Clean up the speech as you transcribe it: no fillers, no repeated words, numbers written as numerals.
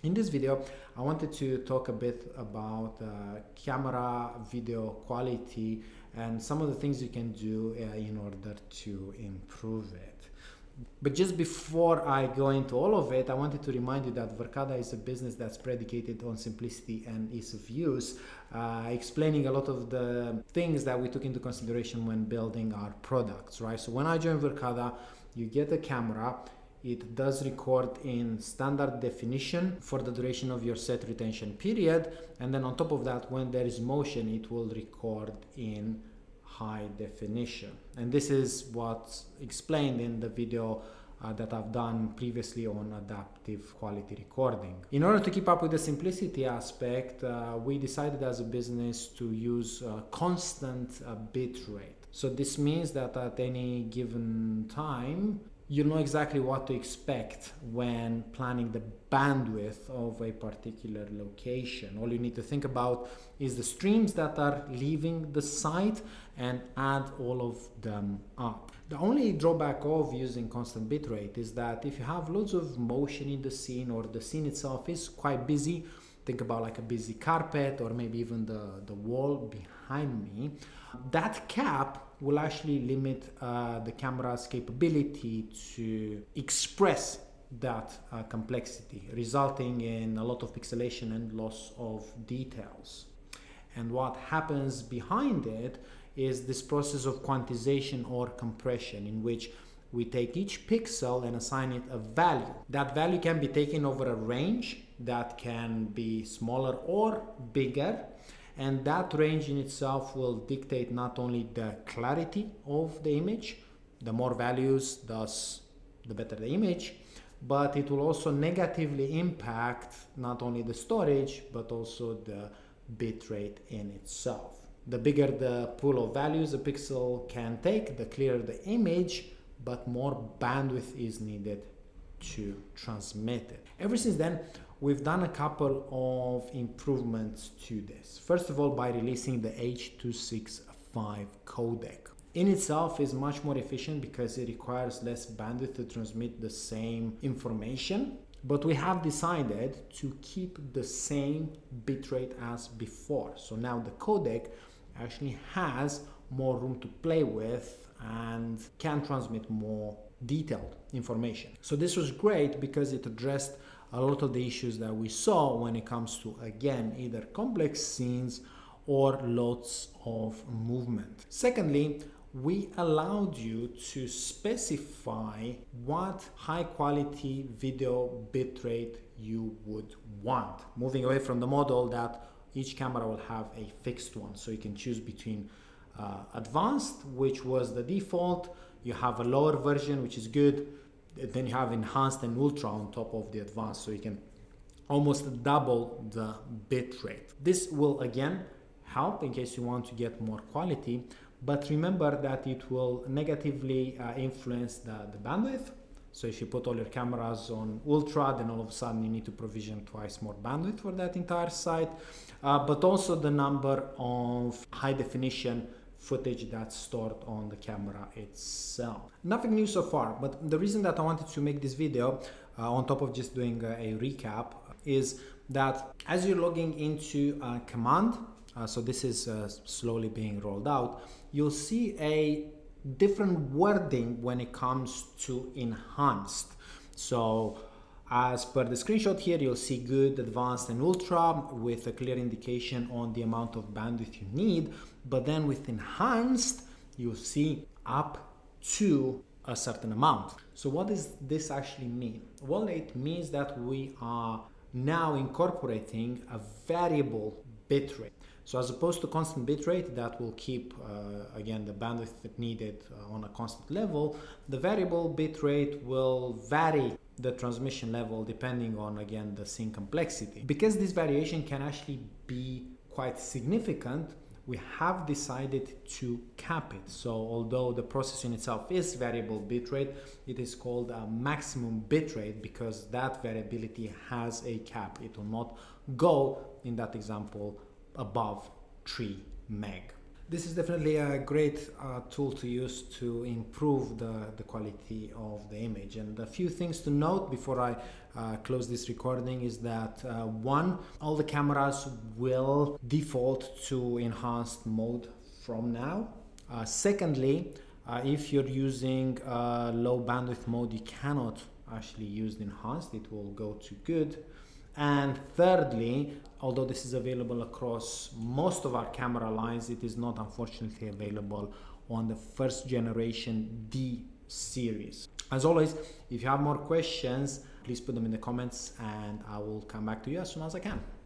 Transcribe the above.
In this video, I wanted to talk a bit about camera video quality and some of the things you can do in order to improve it. But just before I go into all of it, I wanted to remind you that Verkada is a business that's predicated on simplicity and ease of use, explaining a lot of the things that we took into consideration when building our products, right? So when I joined Verkada, you get a camera. It does record in standard definition for the duration of your set retention period, and then on top of that, when there is motion, it will record in high definition. And this is what's explained in the video that I've done previously on adaptive quality recording. In order to keep up with the simplicity aspect, we decided as a business to use constant bit rate. So this means that at any given time, you know exactly what to expect when planning the bandwidth of a particular location. All you need to think about is the streams that are leaving the site and add all of them up. The only drawback of using constant bitrate is that if you have loads of motion in the scene or the scene itself is quite busy, think about like a busy carpet or maybe even the wall behind me, that cap will actually limit the camera's capability to express that complexity, resulting in a lot of pixelation and loss of details. And what happens behind it is this process of quantization or compression, in which we take each pixel and assign it a value. That value can be taken over a range that can be smaller or bigger, and that range in itself will dictate not only the clarity of the image, the more values, thus the better the image, but it will also negatively impact not only the storage, but also the bitrate in itself. The bigger the pool of values a pixel can take, the clearer the image, but more bandwidth is needed to transmit it. Ever since then, we've done a couple of improvements to this. First of all, by releasing the H.265 codec. In itself is much more efficient because it requires less bandwidth to transmit the same information, but we have decided to keep the same bitrate as before. So now the codec actually has more room to play with and can transmit more detailed information. So this was great because it addressed a lot of the issues that we saw when it comes to, again, either complex scenes or lots of movement. Secondly, we allowed you to specify what high quality video bitrate you would want, moving away from the model that each camera will have a fixed one. So you can choose between advanced, which was the default, you have a lower version, which is good, then you have enhanced and ultra on top of the advanced, so you can almost double the bit rate. This will again help in case you want to get more quality, but remember that it will negatively influence the bandwidth. So if you put all your cameras on ultra, then all of a sudden you need to provision twice more bandwidth for that entire site, but also the number of high definition footage that's stored on the camera itself. Nothing new so far, but the reason that I wanted to make this video, on top of just doing a recap, is that as you're logging into a command, so this is slowly being rolled out, you'll see a different wording when it comes to enhanced. So as per the screenshot here, you'll see good, advanced, and ultra with a clear indication on the amount of bandwidth you need. But then with enhanced, you'll see up to a certain amount. So what does this actually mean? Well, it means that we are now incorporating a variable bitrate. So as opposed to constant bitrate that will keep, again, the bandwidth needed on a constant level, the variable bitrate will vary the transmission level depending on, again, the scene complexity. Because this variation can actually be quite significant, we have decided to cap it. So although the process in itself is variable bitrate, it is called a maximum bitrate because that variability has a cap. It will not go, in that example, above 3 meg. This is definitely a great tool to use to improve the quality of the image. And a few things to note before I close this recording is that one, all the cameras will default to enhanced mode from now. Secondly, if you're using low bandwidth mode, you cannot actually use enhanced, it will go to good. And thirdly, although this is available across most of our camera lines, it is not unfortunately available on the first generation D series. As always, if you have more questions, please put them in the comments and I will come back to you as soon as I can.